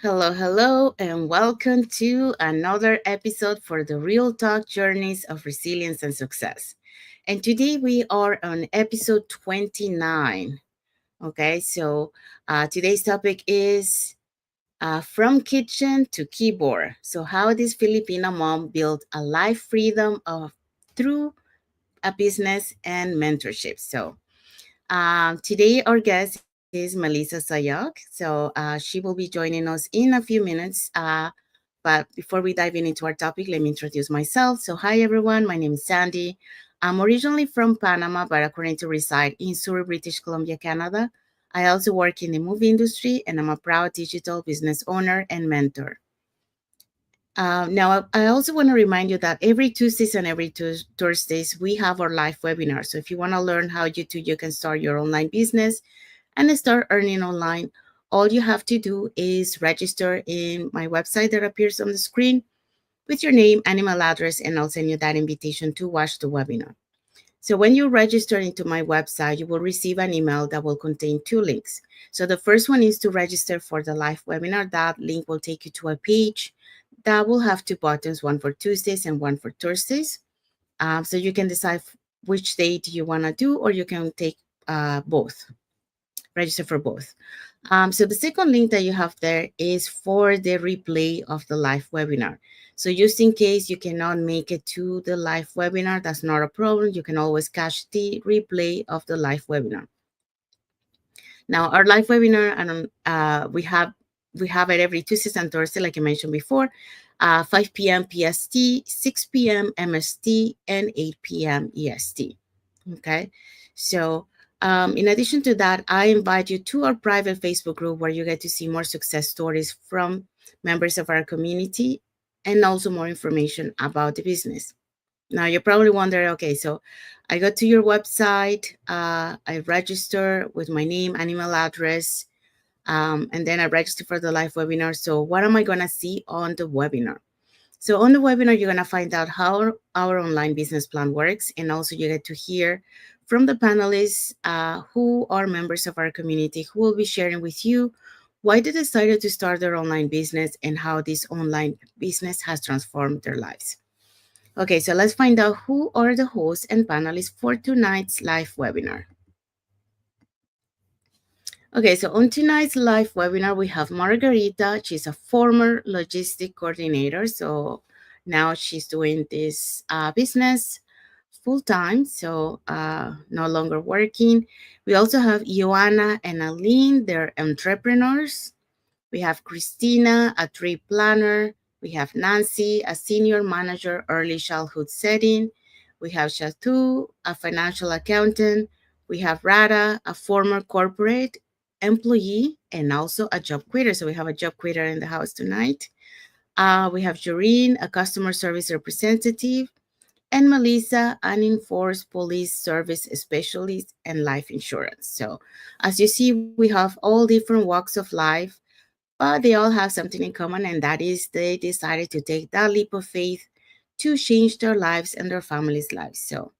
Hello, and welcome to another episode for the Real Talk Journeys of Resilience and Success. And today we are on episode 29. Okay, so today's topic is from kitchen to keyboard. So, how this Filipino mom built a life freedom through a business and mentorship. So, today, our guest is Melissa Sayoc. So she will be joining us in a few minutes. But before we dive into our topic, let me introduce myself. So, hi everyone, my name is Sandy. I'm originally from Panama, but I currently reside in Surrey, British Columbia, Canada. I also work in the movie industry, and I'm a proud digital business owner and mentor. Now, I also want to remind you that every Tuesdays and every Thursdays, we have our live webinar. So if you want to learn how you can start your online business and start earning online, all you have to do is register in my website that appears on the screen with your name and email address, and I'll send you that invitation to watch the webinar. So when you register into my website, you will receive an email that will contain two links. So the first one is to register for the live webinar. That link will take you to a page that will have two buttons, one for Tuesdays and one for Thursdays. So you can decide which date you want to do, or you can take both, register for both. So the second link that you have there is for the replay of the live webinar. So just in case you cannot make it to the live webinar, that's not a problem. You can always catch the replay of the live webinar. Now, our live webinar, we have it every Tuesdays and Thursday, like I mentioned before, 5 p.m. PST, 6 p.m. MST, and 8 p.m. EST. Okay, so in addition to that, I invite you to our private Facebook group where you get to see more success stories from members of our community and also more information about the business. Now, you're probably wondering, okay, so I go to your website, I register with my name and email address, and then I register for the live webinar. So, what am I going to see on the webinar? So, on the webinar, you're going to find out how our online business plan works, and also you get to hear from the panelists who are members of our community who will be sharing with you why they decided to start their online business and how this online business has transformed their lives. Okay, so let's find out who are the hosts and panelists for tonight's live webinar. Okay, so on tonight's live webinar, we have Margarita. She's a former logistic coordinator. So now she's doing this business full time, so no longer working. We also have Joanna and Aline, they're entrepreneurs. We have Christina, a trip planner. We have Nancy, a senior manager, early childhood setting. We have Shatu, a financial accountant. We have Rada, a former corporate employee and also a job quitter. So we have a job quitter in the house tonight. We have Joreen, a customer service representative, and Melissa, an enforced police service specialist and life insurance. So as you see, we have all different walks of life, but they all have something in common, and that is they decided to take that leap of faith to change their lives and their families' lives. So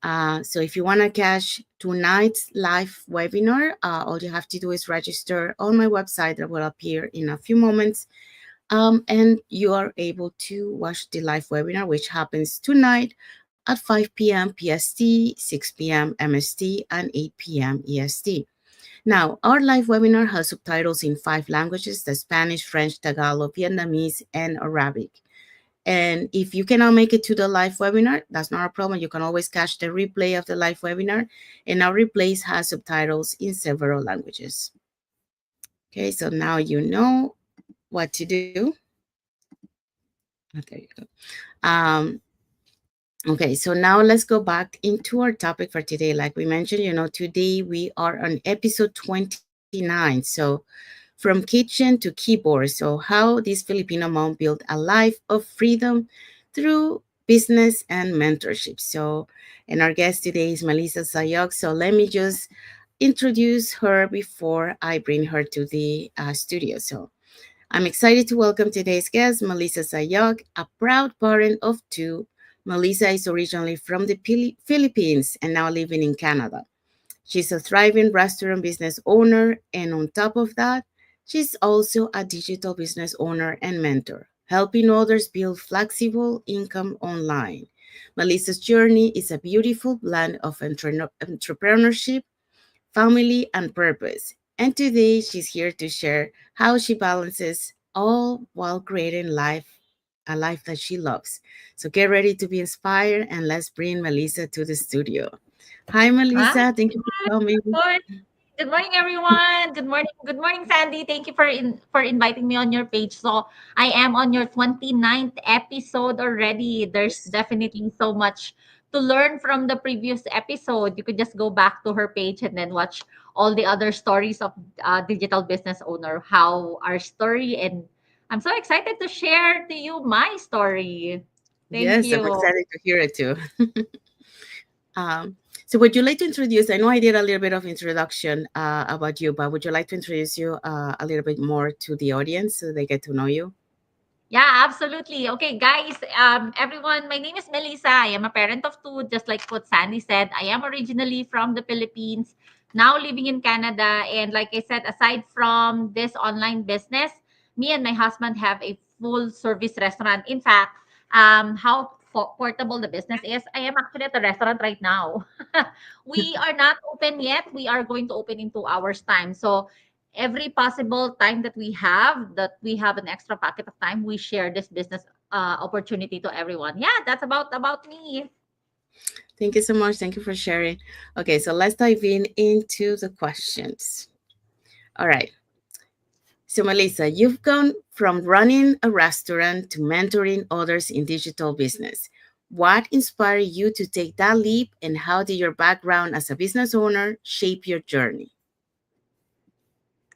if you want to catch tonight's live webinar, all you have to do is register on my website that will appear in a few moments. And you are able to watch the live webinar, which happens tonight at 5 p.m. PST, 6 p.m. MST, and 8 p.m. EST. Now, our live webinar has subtitles in 5 languages: the Spanish, French, Tagalog, Vietnamese, and Arabic. And if you cannot make it to the live webinar, that's not a problem. You can always catch the replay of the live webinar, and our replays has subtitles in several languages. Okay, so now you know what to do. Oh, there you go. Okay, so now let's go back into our topic for today. Like we mentioned, today we are on episode 29. So from kitchen to keyboard. So how this Filipino mom built a life of freedom through business and mentorship. So, and our guest today is Melissa Sayoc. So let me just introduce her before I bring her to the studio. So I'm excited to welcome today's guest, Melissa Sayoc, a proud parent of two. Melissa is originally from the Philippines and now living in Canada. She's a thriving restaurant business owner, and on top of that, She's also a digital business owner and mentor, helping others build flexible income online. Melissa's journey is a beautiful blend of entrepreneurship, family, and purpose. And today she's here to share how she balances all while creating a life that she loves. So get ready to be inspired and let's bring Melissa to the studio. Hi, Hi. Melissa. Thank you for coming. Good good morning, everyone. Good morning. Good morning, Sandy. Thank you for inviting me on your page. So I am on your 29th episode already. There's definitely so much to learn from the previous episode. You could just go back to her page and then watch all the other stories of digital business owner, how our story, and I'm so excited to share to you my story. Thank Yes, I'm you. excited to hear it too. Um, so would you like to introduce, I know I did a little bit of introduction about you, but would you like to introduce you a little bit more to the audience so they get to know you? Yeah, absolutely. Okay, guys, everyone, my name is Melissa. I am a parent of two, just like what Sandy said. I am originally from the Philippines, now living in Canada. And like I said, aside from this online business, me and my husband have a full service restaurant. In fact, how portable the business is, I am actually at the restaurant right now. We are not open yet. We are going to open in 2 hours' time. So every possible time that we have an extra pocket of time, we share this business opportunity to everyone. Yeah, that's about me. Thank you so much. Thank you for sharing. Okay, so let's dive in into the questions. All right. So, Melissa, you've gone from running a restaurant to mentoring others in digital business. What inspired you to take that leap, and how did your background as a business owner shape your journey?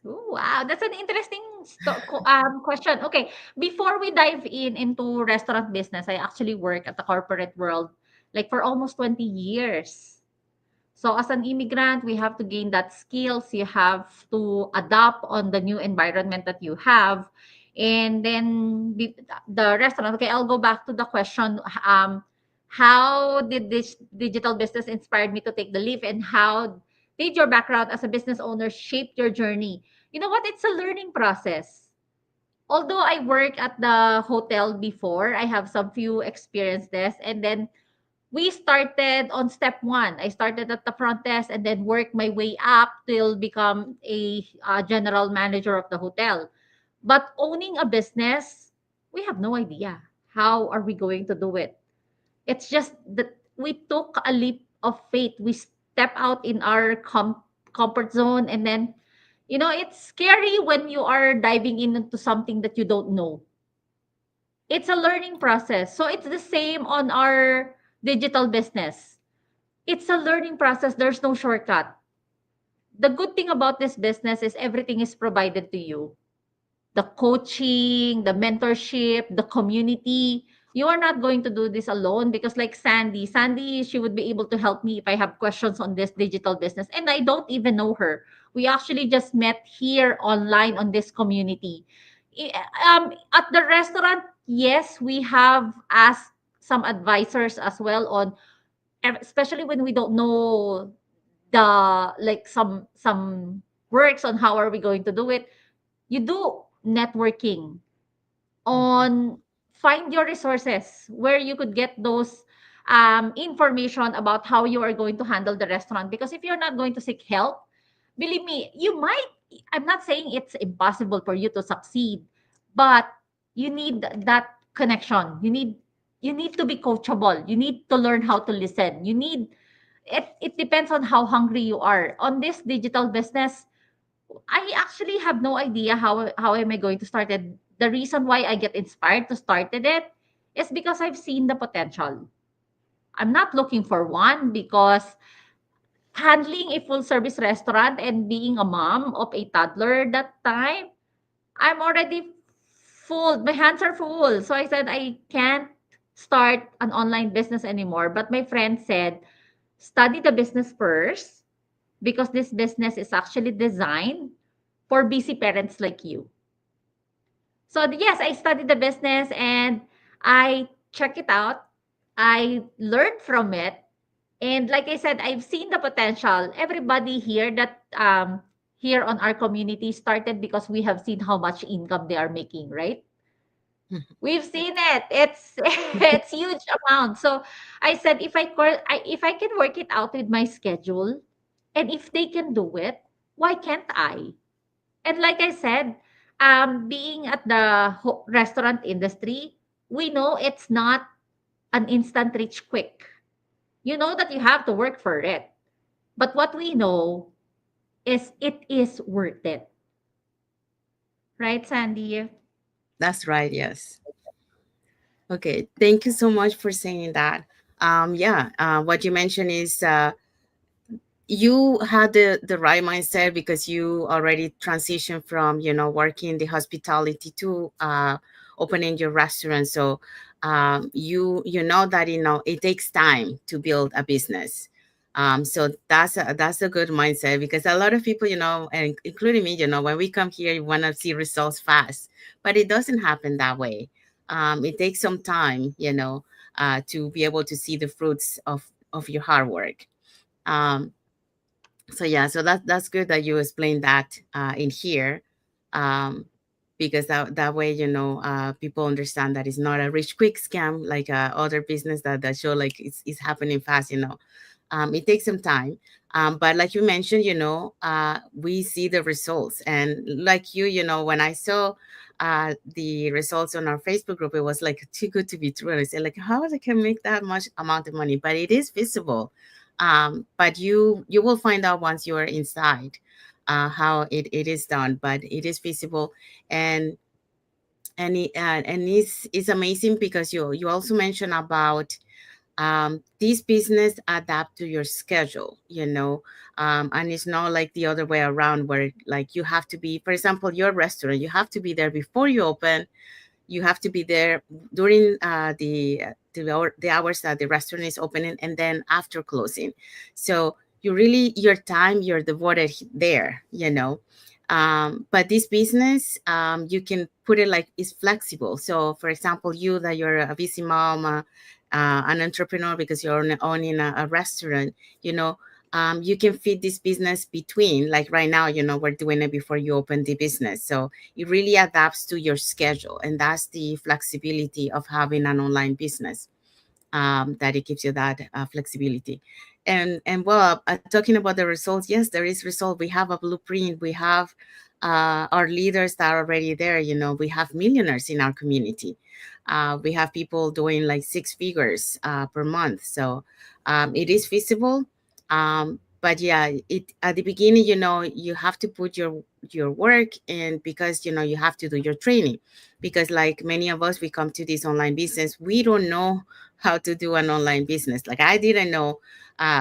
Ooh, wow, that's an interesting question. Okay, before we dive into restaurant business, I actually work at the corporate world like for almost 20 years. So as an immigrant, we have to gain that skills. You have to adapt on the new environment that you have. And then the restaurant, okay, I'll go back to the question. How did this digital business inspired me to take the leap, and how did your background as a business owner shape your journey? You know what? It's a learning process. Although I work at the hotel before, I have some few experiences, and then we started on step one. I started at the front desk and then worked my way up till become a general manager of the hotel. But owning a business, we have no idea how are we going to do it. It's just that we took a leap of faith. We step out in our comfort zone, and then it's scary when you are diving into something that you don't know. It's a learning process. So it's the same on our digital business. It's a learning process. There's no shortcut. The good thing about this business is everything is provided to you. The coaching, the mentorship, the community. You are not going to do this alone, because like Sandy, she would be able to help me if I have questions on this digital business. And I don't even know her. We actually just met here online on this community. At the restaurant, yes, we have asked some advisors as well on, especially when we don't know the like some works on how are we going to do it. You do networking Mhm. on, find your resources where you could get those information about how you are going to handle the restaurant, because if you're not going to seek help, believe me, you might, I'm not saying it's impossible for you to succeed, but you need that connection. You need to be coachable. You need to learn how to listen. It depends on how hungry you are on this digital business. I actually have no idea how am I going to start it. The reason why I get inspired to started it is because I've seen the potential. I'm not looking for one, because handling a full service restaurant and being a mom of a toddler that time, I'm already full. My hands are full. So I said I can't start an online business anymore. But my friend said, study the business first, because this business is actually designed for busy parents like you. So yes, I studied the business and I check it out. I learned from it. And like I said, I've seen the potential. Everybody here that here on our community started because we have seen how much income they are making, right? We've seen it. It's it's huge amount. So I said if I can work it out with my schedule and if they can do it, why can't I? And like I said, being at the restaurant industry, we know it's not an instant reach quick. You know that you have to work for it. But what we know is it is worth it. Right, Sandy? That's right. Yes. Okay. Thank you so much for saying that. Yeah. What you mentioned is you had the right mindset because you already transitioned from working the hospitality to opening your restaurant. So you know that it takes time to build a business. So that's a good mindset because a lot of people, and including me, when we come here, you want to see results fast, but it doesn't happen that way. It takes some time, to be able to see the fruits of your hard work. um, so yeah, so that's good that you explained that in here, um because that way, people understand that it's not a rich quick scam like other business that show like it's happening fast. It takes some time. But like you mentioned, we see the results. And like when I saw the results on our Facebook group, it was like too good to be true. And I said, like, how they can make that much amount of money? But it is visible. But you will find out once you are inside how it is done. But it is visible. And it's amazing because you also mentioned about this business adapt to your schedule, and it's not like the other way around where like you have to be, for example, your restaurant, you have to be there before you open, you have to be there during the hours that the restaurant is opening, and then after closing. So your time you're devoted there, but this business, you can put it like it's flexible. So for example, you that you're a busy mom, an entrepreneur because you're owning a restaurant, you can fit this business between, like right now, we're doing it before you open the business. So it really adapts to your schedule. And that's the flexibility of having an online business, that it gives you that flexibility. And well, talking about the results, yes, there is result. We have a blueprint. We have our leaders that are already there. We have millionaires in our community. We have people doing like six figures per month. So it is feasible. But yeah, it at the beginning, you have to put your work in, because you have to do your training. Because like many of us, we come to this online business, we don't know how to do an online business. Like I didn't know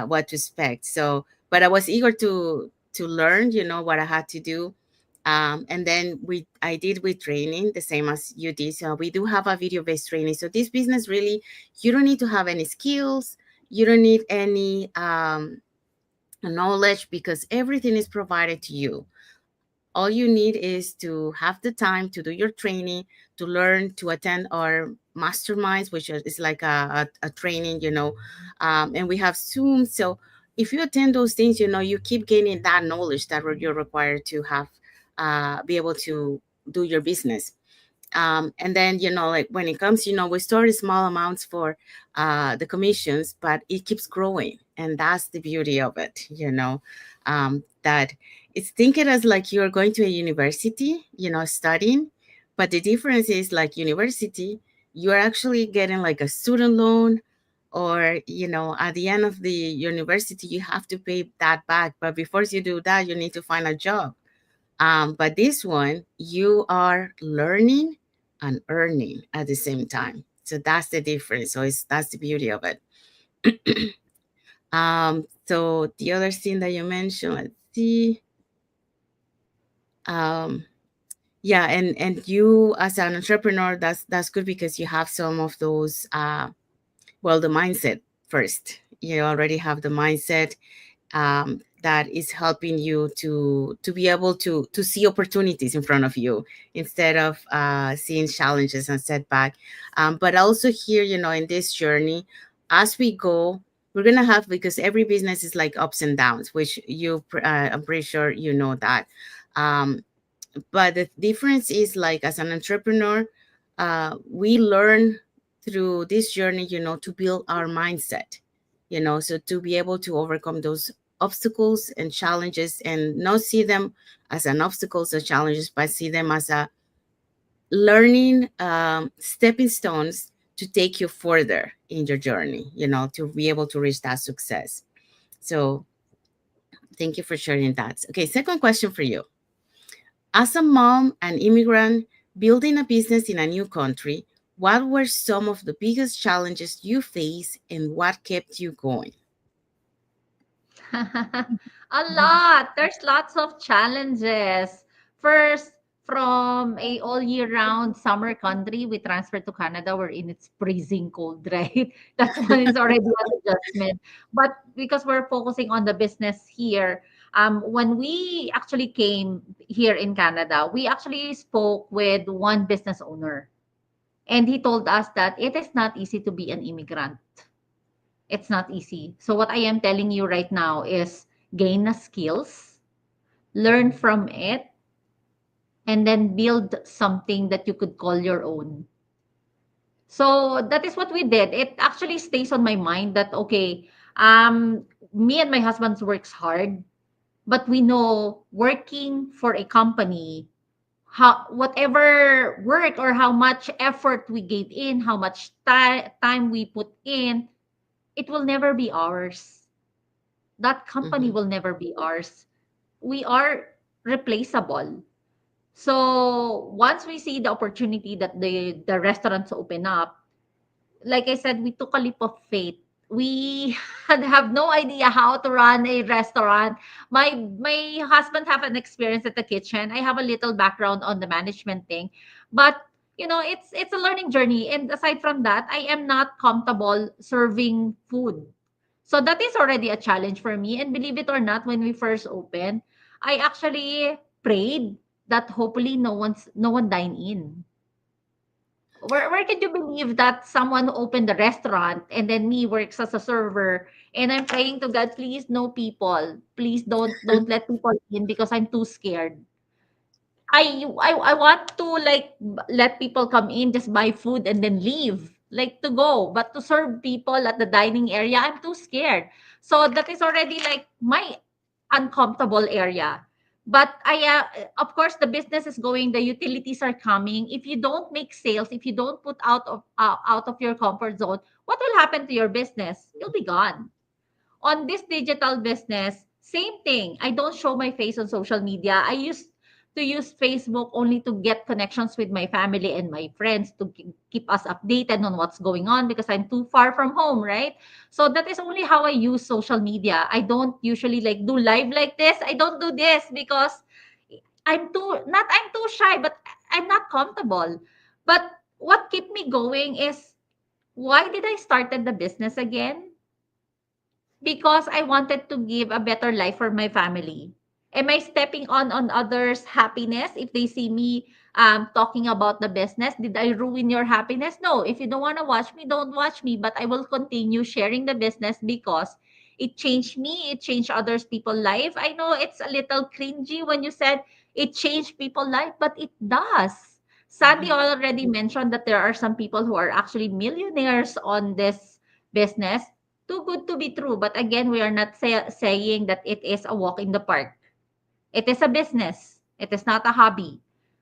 what to expect. So, but I was eager to learn, what I had to do. And then I did with training the same as you did. So we do have a video-based training. So this business really, you don't need to have any skills. You don't need any knowledge, because everything is provided to you. All you need is to have the time to do your training, to learn, to attend our masterminds, which is like a training, and we have Zoom. So if you attend those things, you keep gaining that knowledge that you're required to have, be able to do your business. And then, like when it comes, we start small amounts for the commissions, but it keeps growing. And that's the beauty of it, that it's thinking as like you're going to a university, studying. But the difference is like university, you're actually getting like a student loan, or, at the end of the university, you have to pay that back. But before you do that, you need to find a job. But this one, you are learning and earning at the same time. So that's the difference. So that's the beauty of it. So the other thing that you mentioned, let's see. Um, yeah, and you as an entrepreneur, that's good because you have some of those. Well, the mindset first. You already have the mindset, that is helping you to be able to see opportunities in front of you instead of seeing challenges and setback. But also here, in this journey, as we go, we're gonna have, because every business is like ups and downs, which I'm pretty sure you know that. Um, but the difference is, like, as an entrepreneur, we learn through this journey, to build our mindset, so to be able to overcome those obstacles and challenges, and not see them as an obstacles or challenges, but see them as a learning stepping stones to take you further in your journey, to be able to reach that success. So thank you for sharing that. Okay, second question for you. As a mom, an immigrant, building a business in a new country, what were some of the biggest challenges you faced and what kept you going? A lot. There's lots of challenges. First, from a all year round summer country, we transferred to Canada wherein it's freezing cold, right? That's one is already an adjustment. But because we're focusing on the business here, when we actually came here in Canada, we actually spoke with one business owner. And he told us that it is not easy to be an immigrant. It's not easy. So what I am telling you right now is gain the skills, learn from it, and then build something that you could call your own. So that is what we did. It actually stays on my mind that okay, me and my husband works hard, but we know working for a company, how whatever work or how much effort we gave in, how much time we put in, it will never be ours. That company Hmm. will never be ours. We are replaceable. So once we see the opportunity that the restaurants open up, like I said, we took a leap of faith. We had have no idea how to run a restaurant. My husband have an experience at the kitchen. I have a little background on the management thing, but it's a learning journey. And aside from that, I am not comfortable serving food. So that is already a challenge for me. And believe it or not, when we first opened, I actually prayed that hopefully no one dine in. Where could you believe that someone opened the restaurant and then me works as a server and I'm praying to God, please no people. Please don't let people in because I'm too scared. I want to like let people come in, just buy food and then leave, like to go, but to serve people at the dining area, I'm too scared. So that is already like my uncomfortable area. But of course, the business is going, the utilities are coming. If you don't make sales, if you don't put out of your comfort zone, what will happen to your business? You'll be gone. On this digital business, same thing. I don't show my face on social media. I used to use Facebook only to get connections with my family and my friends to keep us updated on what's going on because I'm too far from home, right? So that is only how I use social media. I don't usually like do live like this. I don't do this because I'm too shy, but I'm not comfortable. But what kept me going is why did I started the business again? Because I wanted to give a better life for my family. Am I stepping on others' happiness if they see me talking about the business? Did I ruin your happiness? No. If you don't want to watch me, don't watch me. But I will continue sharing the business because it changed me. It changed others people's life. I know it's a little cringy when you said it changed people's life, but it does. Sandy already mentioned that there are some people who are actually millionaires on this business. Too good to be true. But again, we are not saying that it is a walk in the park. It is a business. It is not a hobby.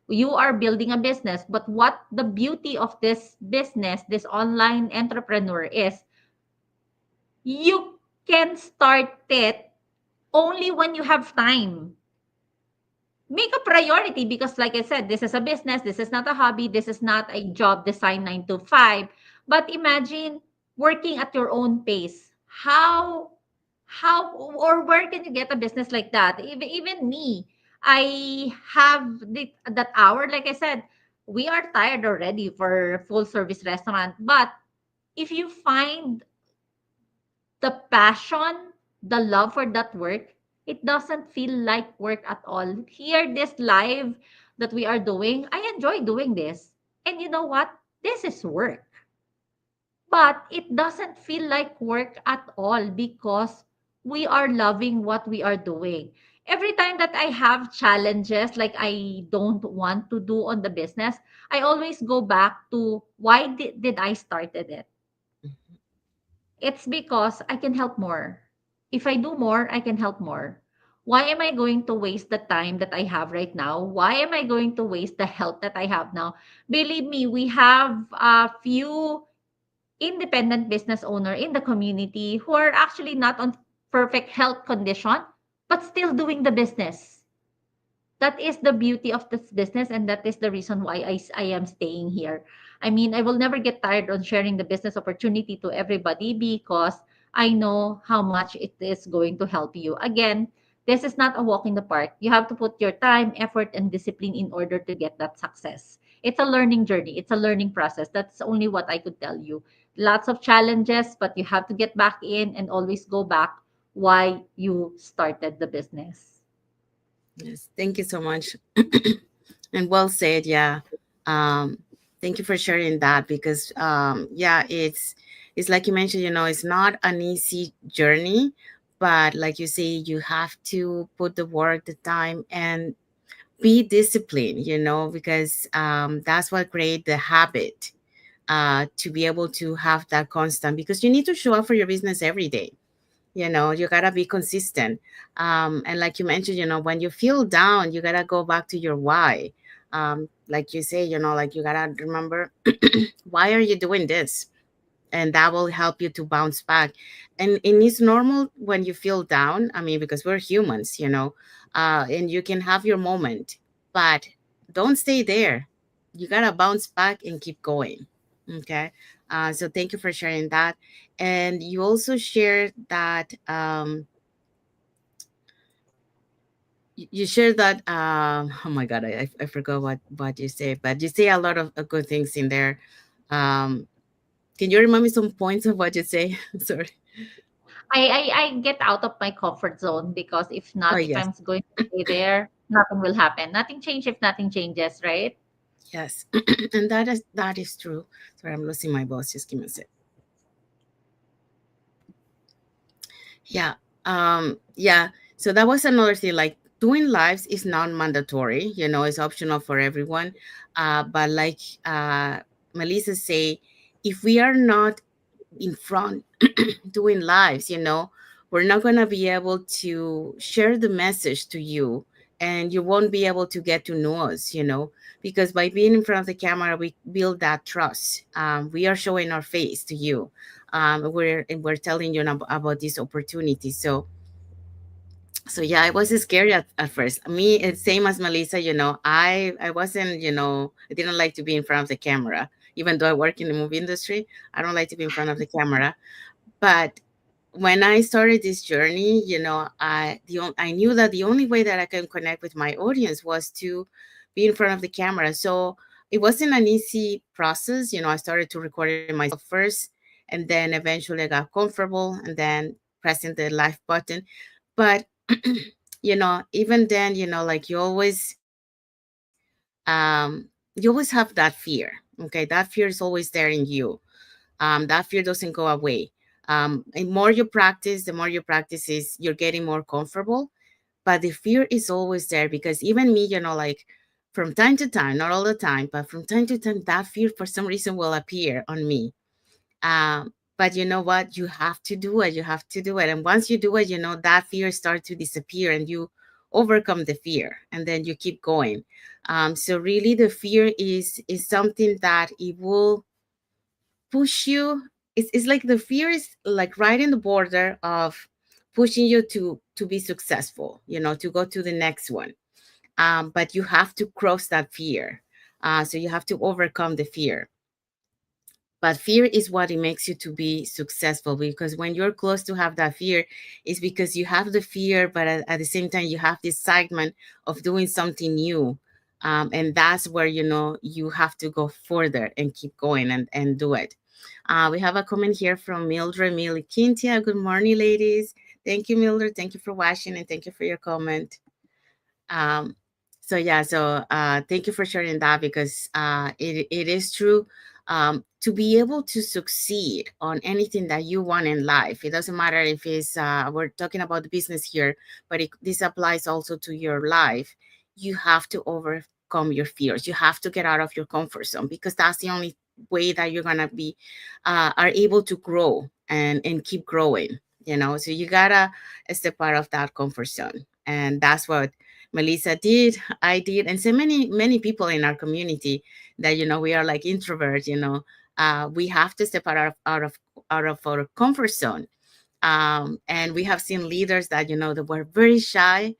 You are building a business. But what the beauty of this business, this online entrepreneur is, you can start it only when you have time. Make a priority because like I said, this is a business, this is not a hobby, this is not a job designed 9 to 5. But imagine working at your own pace. How or where can you get a business like that? Even me, I have that hour, like I said, we are tired already for full service restaurant. But if you find the passion, the love for that work, it doesn't feel like work at all. Here, this live that we are doing, I enjoy doing this. And you know what? This is work. But it doesn't feel like work at all because we are loving what we are doing. Every time that I have challenges like I don't want to do on the business, I always go back to why did I started it? Mhm. It's because I can help more. If I do more, I can help more. Why am I going to waste the time that I have right now? Why am I going to waste the health that I have now? Believe me, we have a few independent business owner in the community who are actually not on perfect health condition but still doing the business. That is the beauty of this business, and that is the reason why I am staying here. I mean, I will never get tired on sharing the business opportunity to everybody because I know how much it is going to help you. Again, this is not a walk in the park. You have to put your time, effort, and discipline in order to get that success. It's a learning journey, it's a learning process. That's only what I could tell you. Lots of challenges, but you have to get back in and always go back why you started the business. Yes, thank you so much. And well said, yeah. Um, Thank you for sharing that because yeah, it's like you mentioned, it's not an easy journey, but like you say, you have to put the work, the time, and be disciplined, because that's what create the habit, to be able to have that constant, because you need to show up for your business every day. You gotta be consistent. And like you mentioned, when you feel down, you gotta go back to your why. Like you say, like you gotta remember, why are you doing this? And that will help you to bounce back. And it's normal when you feel down. I mean, because we're humans, and you can have your moment, but don't stay there. You gotta bounce back and keep going. Okay. So thank you for sharing that. And you also shared that, you shared that, oh my god, I forgot what you say, but you say a lot of good things in there. um can you remind me some points of what you say? Sorry. I get out of my comfort zone because if Oh, not, if yes. I'm going to stay there, nothing will happen. Nothing change if nothing changes, right? Yes. And that is true. Sorry, I'm losing my voice. Just give me a sec. Yeah. Yeah. So that was another thing. Like, doing lives is not mandatory. It's optional for everyone. But like, Melissa say, if we are not in front doing lives, we're not going to be able to share the message to you, and you won't be able to get to know us, because by being in front of the camera, we build that trust. We are showing our face to you. We're telling you about this opportunity. So yeah, it was scary at first. Me, it's same as Melissa. I wasn't, I didn't like to be in front of the camera. Even though I work in the movie industry, I don't like to be in front of the camera. But when I started this journey, I knew that the only way that I can connect with my audience was to be in front of the camera. So it wasn't an easy process. I started to recording myself first, and then eventually I got comfortable, and then pressing the live button. But even then, like, you always have that fear. Okay, that fear is always there in you. That fear doesn't go away. And more you practice, the more you practice is you're getting more comfortable. But the fear is always there, because even me, like, from time to time, not all the time, but from time to time, that fear for some reason will appear on me. But you know what? You have to do it. You have to do it. And once you do it, that fear starts to disappear, and you overcome the fear, and then you keep going. So really, the fear is something that it will push you. It's like the fear is like right in the border of pushing you to be successful, to go to the next one. But you have to cross that fear. So you have to overcome the fear. But fear is what it makes you to be successful, because when you're close to have that fear, it's because you have the fear, but at the same time you have the excitement of doing something new. And that's where you have to go further and keep going and do it. We have a comment here from Mildred Milikintia. Good morning, ladies. Thank you, Mildred. Thank you for watching, and thank you for your comment. um, so yeah, so thank you for sharing that, because it is true. To be able to succeed on anything that you want in life. It doesn't matter if it's, we're talking about the business here, but this applies also to your life. You have to overcome your fears. You have to get out of your comfort zone, because that's the only way that you're gonna be are able to grow and keep growing. So you gotta step out of that comfort zone, and that's what Melissa did. I did, and so many people in our community that we are like introverts. We have to step out of our comfort zone. And we have seen leaders that that were very shy.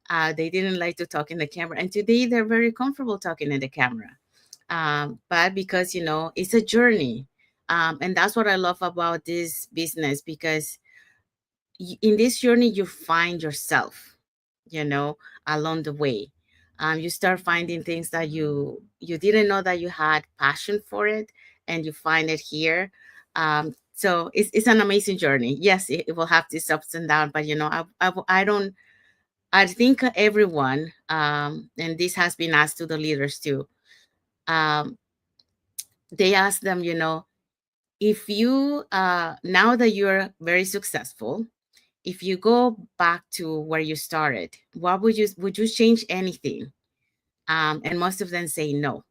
They didn't like to talk in the camera, and today they're very comfortable talking in the camera. But because it's a journey. And that's what I love about this business, because in this journey you find yourself, you know along the way. You start finding things that you didn't know that you had passion for it, and you find it here. So it's an amazing journey. Yes, it will have these ups and downs, but I don't. I think everyone, and this has been asked to the leaders too. um, they ask them, if you now that you're very successful, if you go back to where you started, what would you change anything? And most of them say no.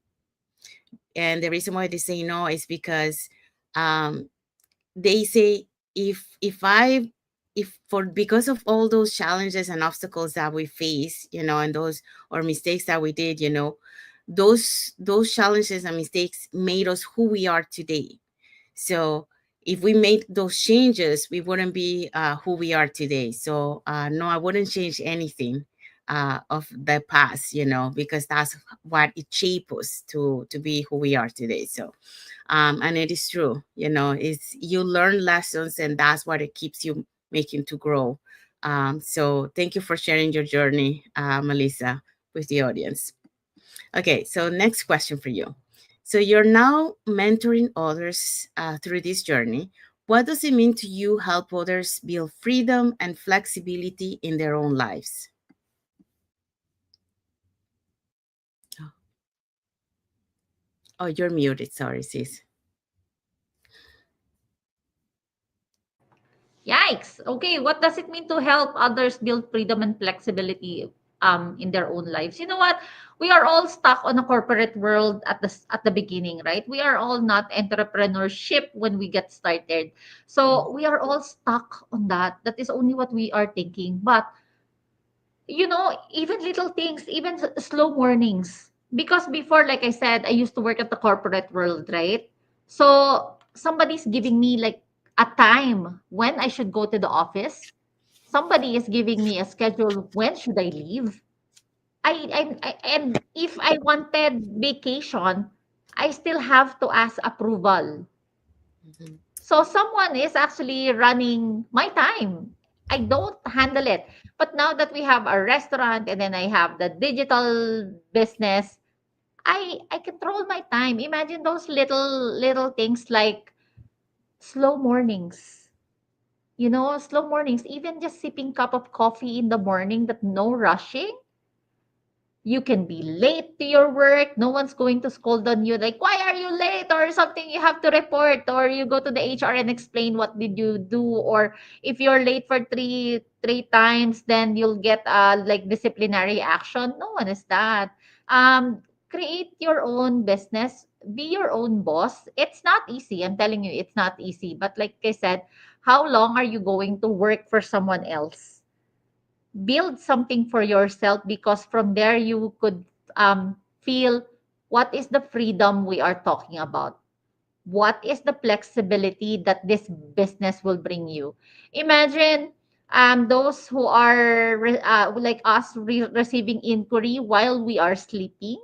And the reason why they say no is because um, they say, if for because of all those challenges and obstacles that we face, and those or mistakes that we did, those challenges and mistakes made us who we are today. So if we made those changes, we wouldn't be who we are today. So no, I wouldn't change anything of the past, because that's what it shaped us to be who we are today. So and it is true, it's you learn lessons, and that's what it keeps you making to grow. So thank you for sharing your journey, Melissa, with the audience. Okay, so next question for you. So you're now mentoring others through this journey. What does it mean to you help others build freedom and flexibility in their own lives? Oh, you're muted. Sorry, sis. Yikes. Okay, what does it mean to help others build freedom and flexibility in their own lives? You know what? We are all stuck on a corporate world at the beginning, right? We are all not entrepreneurship when we get started. So we are all stuck on that. That is only what we are thinking. But even little things, even slow mornings. Because before, like I said, I used to work at the corporate world, right? So somebody's giving me like a time when I should go to the office. Somebody is giving me a schedule when should I leave. And if I wanted vacation, I still have to ask approval. Mhm. So someone is actually running my time. I don't handle it. But now that we have a restaurant and then I have the digital business, I control my time. Imagine those little things like slow mornings. Slow mornings, even just sipping cup of coffee in the morning, that no rushing. You can be late to your work. No one's going to scold on you like, why are you late? Or something you have to report. Or you go to the HR and explain what did you do. Or if you're late for three times, then you'll get like disciplinary action. No one is that. Create your own business. Be your own boss. It's not easy. I'm telling you, it's not easy. But like I said, how long are you going to work for someone else? Build something for yourself, because from there you could feel what is the freedom we are talking about. What is the flexibility that this business will bring you? Imagine those who are like us receiving inquiry while we are sleeping,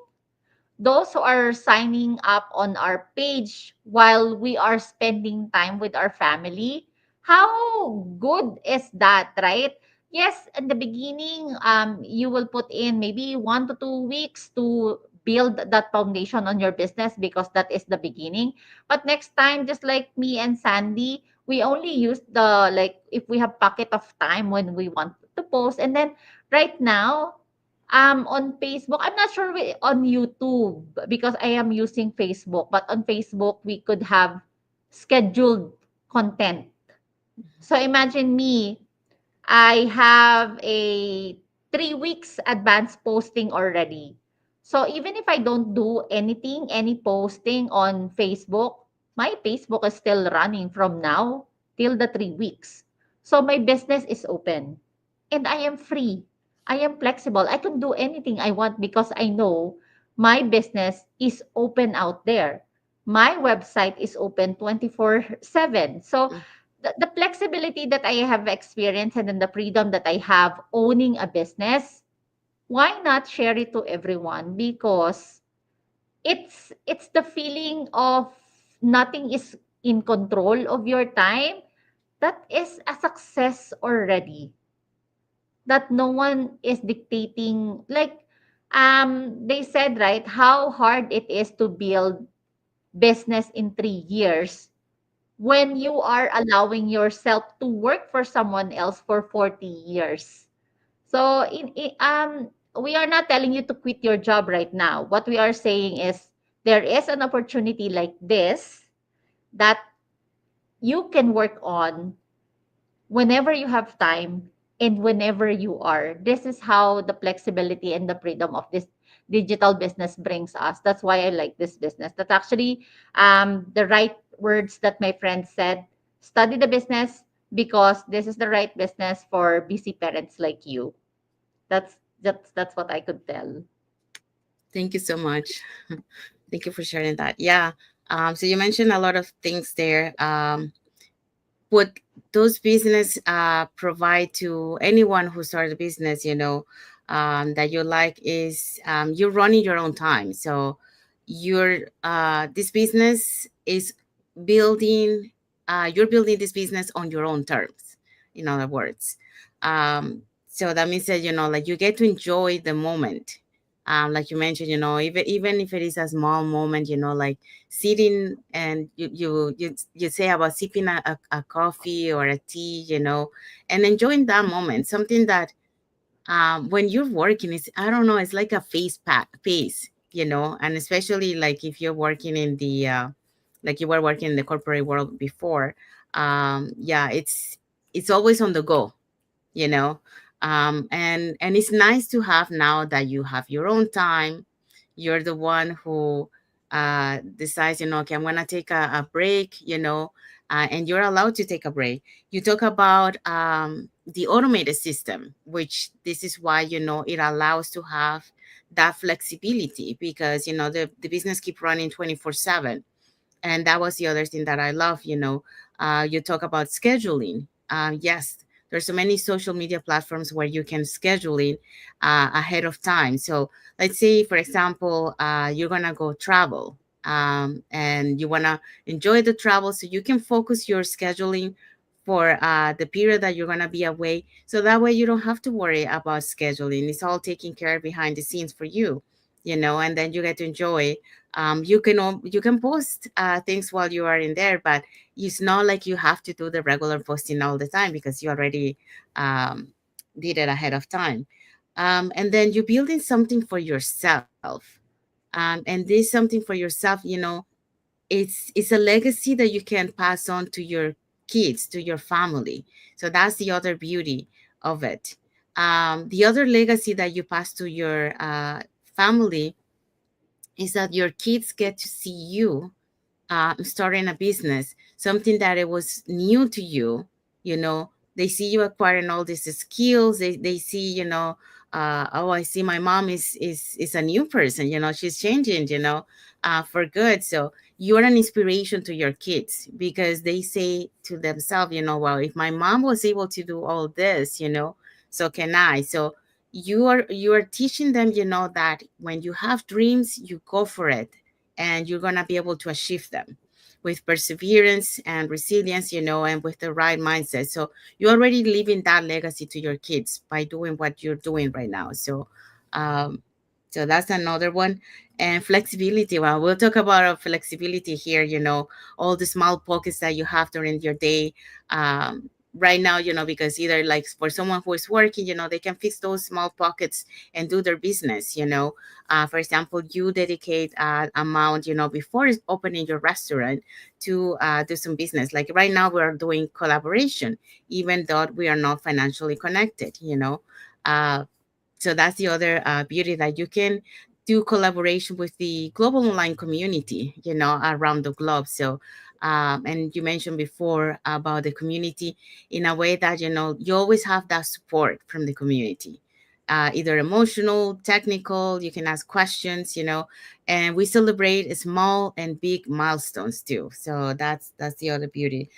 those who are signing up on our page while we are spending time with our family. How good is that, right? Yes, in the beginning, you will put in maybe 1 to 2 weeks to build that foundation on your business, because that is the beginning. But next time, just like me and Sandy, we only use if we have pocket of time when we want to post. And then right now, On Facebook, I'm not sure on YouTube because I am using Facebook, but on Facebook we could have scheduled content. So imagine me, I have a 3 weeks advance posting already. So even if I don't do anything, any posting on Facebook, my Facebook is still running from now till the 3 weeks. So my business is open and I am free. I am flexible. I can do anything I want because I know my business is open out there. My website is open 24/7. So the flexibility that I have experienced and then the freedom that I have owning a business, why not share it to everyone? Because it's the feeling of nothing is in control of your time. That is a success already. That no one is dictating, like they said, right, how hard it is to build business in 3 years when you are allowing yourself to work for someone else for 40 years. So we are not telling you to quit your job right now. What we are saying is there is an opportunity like this that you can work on whenever you have time and whenever you are. This is how the flexibility and the freedom of this digital business brings us. That's why I like this business. That's actually the right words that my friend said. Study the business because this is the right business for busy parents like you. That's what I could tell. Thank you so much. Thank you for sharing that. Yeah. So you mentioned a lot of things there. What those business provide to anyone who started a business, that you like is you're running your own time. So this business is building, you're building this business on your own terms, in other words. So that means that, like you get to enjoy the moment. Like you mentioned, even if it is a small moment, like sitting and you say about sipping a coffee or a tea, and enjoying that moment, something that when you're working, it's, I don't know, it's like a pace, and especially like if you're working in the like you were working in the corporate world before. Yeah, it's always on the go, you know and it's nice to have now that you have your own time. You're the one who decides, okay, I'm gonna take a break, and you're allowed to take a break. You talk about the automated system, which this is why, it allows to have that flexibility, because the business keep running 24/7. And that was the other thing that I love. You talk about scheduling. Yes, there's so many social media platforms where you can schedule it ahead of time. So let's say, for example, you're gonna go travel, and you wanna enjoy the travel, so you can focus your scheduling for the period that you're gonna be away. So that way you don't have to worry about scheduling. It's all taken care of behind the scenes for you. And then you get to enjoy. You can post things while you are in there, but it's not like you have to do the regular posting all the time, because you already um, did it ahead of time. And then you're building something for yourself. And this something for yourself, it's a legacy that you can pass on to your kids, to your family. So that's the other beauty of it. The other legacy that you pass to your family is that your kids get to see you starting a business, something that it was new to you. They see you acquiring all these skills. They see, oh, I see my mom is a new person. She's changing, for good. So you're an inspiration to your kids, because they say to themselves, well, if my mom was able to do all this, so can I. So you are teaching them, that when you have dreams, you go for it, and you're going to be able to achieve them with perseverance and resilience, and with the right mindset. So you're already leaving that legacy to your kids by doing what you're doing right now. Um, so that's another one. And flexibility. Well, we'll talk about flexibility here, all the small pockets that you have during your day. right now, because either like for someone who is working, they can fix those small pockets and do their business. For example, you dedicate an amount, before opening your restaurant to do some business. Like right now, we are doing collaboration, even though we are not financially connected. Uh, so that's the other beauty, that you can do collaboration with the global online community, around the globe. So and you mentioned before about the community, in a way that you always have that support from the community, either emotional, technical. You can ask questions, and we celebrate small and big milestones too. So that's the other beauty.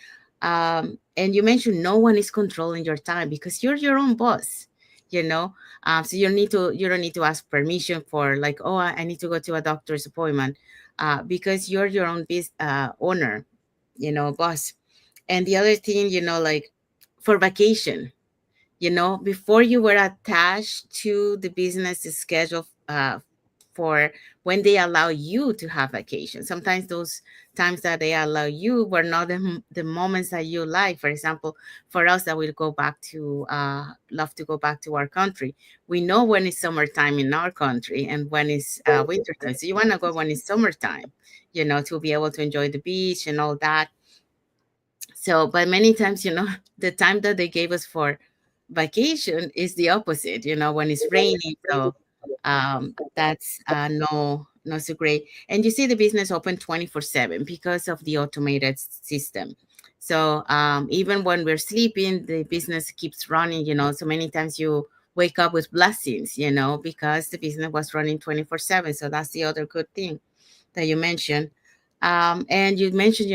And you mentioned no one is controlling your time, because you're your own boss. you know so you don't need to ask permission for, like, oh, I need to go to a doctor's appointment, because you're your own owner, boss. And the other thing, like, for vacation, before you were attached to the business schedule, for when they allow you to have vacation. Sometimes those times that they allow you were not the moments that you like. For example, for us that will go back to love to go back to our country, we know when it's summertime in our country and when it's winter time. So you want to go when it's summertime, to be able to enjoy the beach and all that. So, but many times, the time that they gave us for vacation is the opposite, when it's raining. So, that's no so great. And you see the business open 24/7 because of the automated system. So, even when we're sleeping, the business keeps running, so many times you wake up with blessings, because the business was running 24/7. So that's the other good thing that you mentioned. And you mentioned,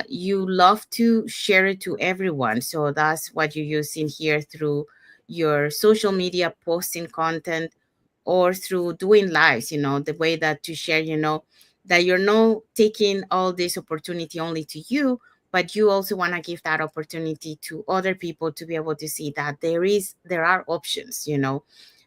you love to share it to everyone. So that's what you use in here through your social media, posting content, or through doing lives, the way that to share, that you're not taking all this opportunity only to you, but you also want to give that opportunity to other people to be able to see that there are options,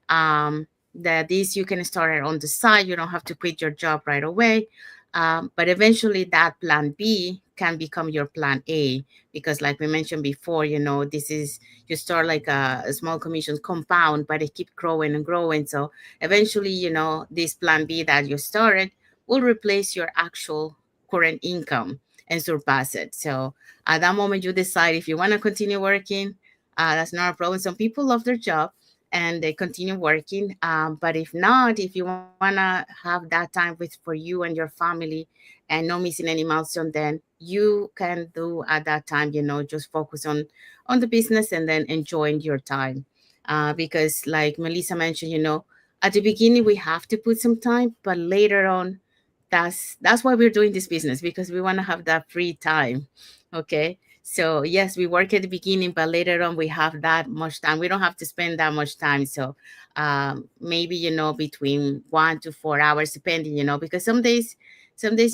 that this you can start it on the side. You don't have to quit your job right away. But eventually that plan B can become your plan A, because like we mentioned before, this is, you start like a small commission compound, but it keep growing and growing. So eventually, this plan B that you started will replace your actual current income and surpass it. So at that moment, you decide if you want to continue working. That's not a problem. Some people love their job and they continue working. But if not, if you want to have that time for you and your family and no missing any milestone, then you can do at that time, just focus on the business and then enjoying your time. Because like Melissa mentioned, at the beginning we have to put some time, but later on, that's why we're doing this business, because we want to have that free time. Okay. So yes, we work at the beginning, but later on we have that much time. We don't have to spend that much time. So maybe, between 1 to 4 hours, depending, because some days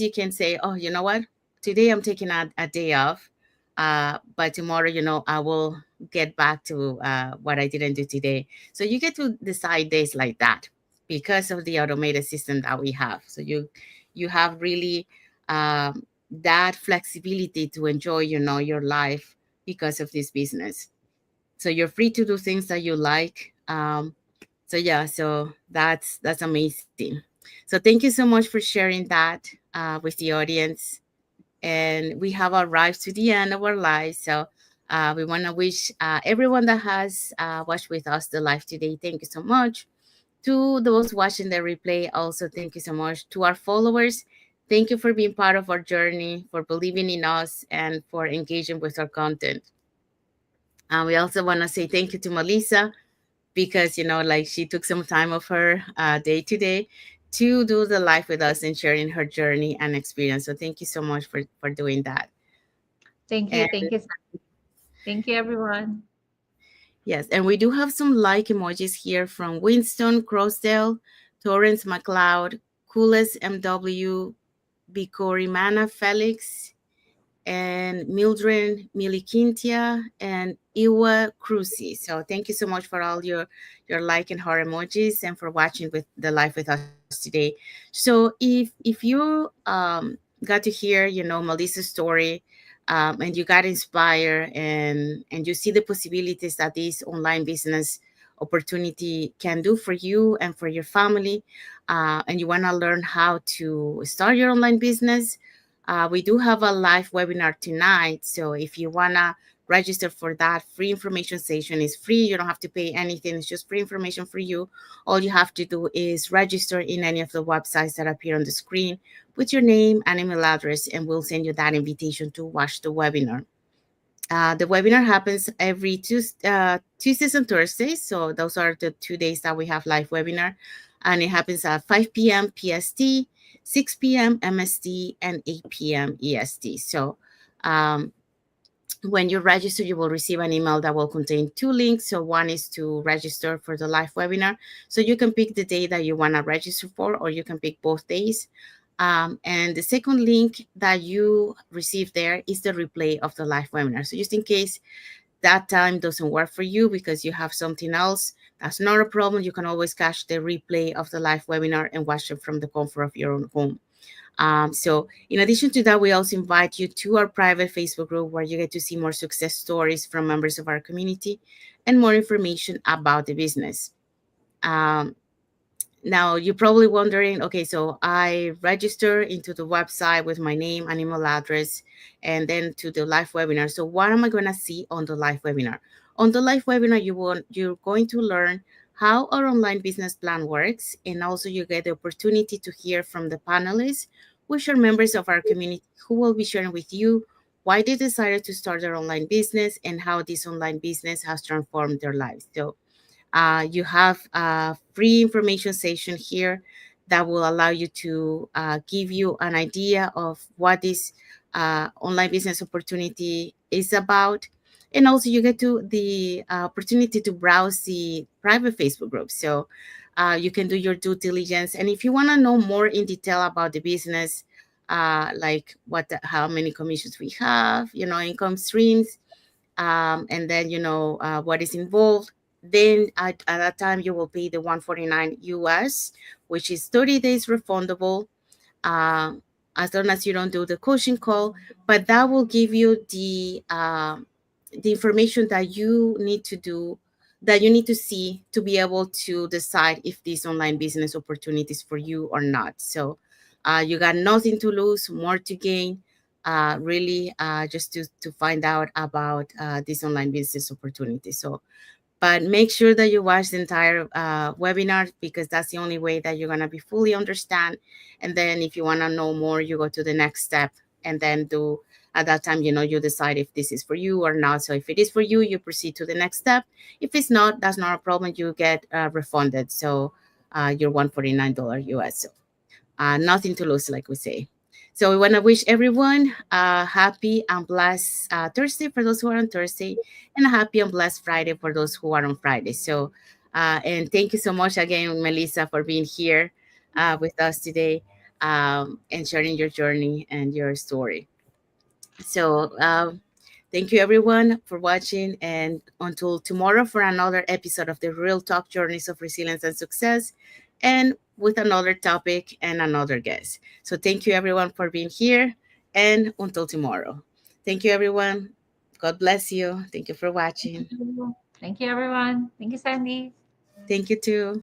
you can say, oh, you know what, today I'm taking a day off. But tomorrow, I will get back to what I didn't do today. So you get to decide days like that because of the automated system that we have. So you have really that flexibility to enjoy, your life because of this business. So you're free to do things that you like. So yeah, so that's amazing. So thank you so much for sharing that with the audience. And we have arrived to the end of our lives. So we want to wish everyone that has watched with us the live today, thank you so much. To those watching the replay, also thank you so much. To our followers, thank you for being part of our journey, for believing in us, and for engaging with our content. We also want to say thank you to Melissa, because like she took some time of her day today to do the live with us and sharing her journey and experience. So thank you so much for doing that. Thank you. And Thank you. Thank you, everyone. yes, and we do have some like emojis here from Winston Crossdale, Torrance McLeod, Coolest MW, Bicorimana Felix, and Mildred Miliquintia, and Iwa Cruci. So thank you so much for all your like and heart emojis, and for watching with the live with us today. So if you got to hear, Melissa's story, and you got inspired, and you see the possibilities that this online business opportunity can do for you and for your family, and you want to learn how to start your online business, we do have a live webinar tonight. So if you want to register for that free information session, is free. You don't have to pay anything. It's just free information for you. All you have to do is register in any of the websites that appear on the screen with your name and email address, and we'll send you that invitation to watch the webinar. The webinar happens every Tuesdays and Thursdays. So those are the 2 days that we have live webinar. And it happens at 5 p.m. PST, 6 p.m. MST, and 8 p.m. EST. So um, when you register, you will receive an email that will contain two links. So one is to register for the live webinar. So you can pick the day that you want to register for, or you can pick both days. And the second link that you receive there is the replay of the live webinar. So just in case that time doesn't work for you because you have something else, that's not a problem. You can always catch the replay of the live webinar and watch it from the comfort of your own home. So in addition to that, we also invite you to our private Facebook group where you get to see more success stories from members of our community and more information about the business. Um, Now you're probably wondering, okay, so I register into the website with my name and email address and then to the live webinar. So what am I going to see on the live webinar? On the live webinar, you're going to learn how our online business plan works, and also you get the opportunity to hear from the panelists, which are members of our community who will be sharing with you why they decided to start their online business and how this online business has transformed their lives. So you have a free information session here that will allow you to give you an idea of what this online business opportunity is about. And also you get to the opportunity to browse the private Facebook group. So you can do your due diligence. And if you want to know more in detail about the business, like how many commissions we have, income streams, and then what is involved, then at that time you will pay the 149 US, which is 30 days refundable, um, as long as you don't do the coaching call. But that will give you the information that you need to do, that you need to see to be able to decide if this online business opportunity is for you or not. So you got nothing to lose, more to gain, really, just to find out about this online business opportunity. So but make sure that you watch the entire webinar, because that's the only way that you're going to be fully understand. And then if you want to know more, you go to the next step, and then do at that time, you decide if this is for you or not. So if it is for you, you proceed to the next step. If it's not, that's not a problem. You get refunded. So your $149 US. Nothing to lose, like we say. So we want to wish everyone a happy and blessed Thursday for those who are on Thursday, and a happy and blessed Friday for those who are on Friday. So, and thank you so much again, Melissa, for being here with us today, and sharing your journey and your story. So, thank you everyone for watching, and until tomorrow for another episode of the Real Talk Journeys of Resilience and Success, and with another topic and another guest. So, thank you everyone for being here, and until tomorrow. Thank you everyone. God bless you. Thank you for Thank watching. you. Thank you, everyone. Thank you, Sandy. Thank you too.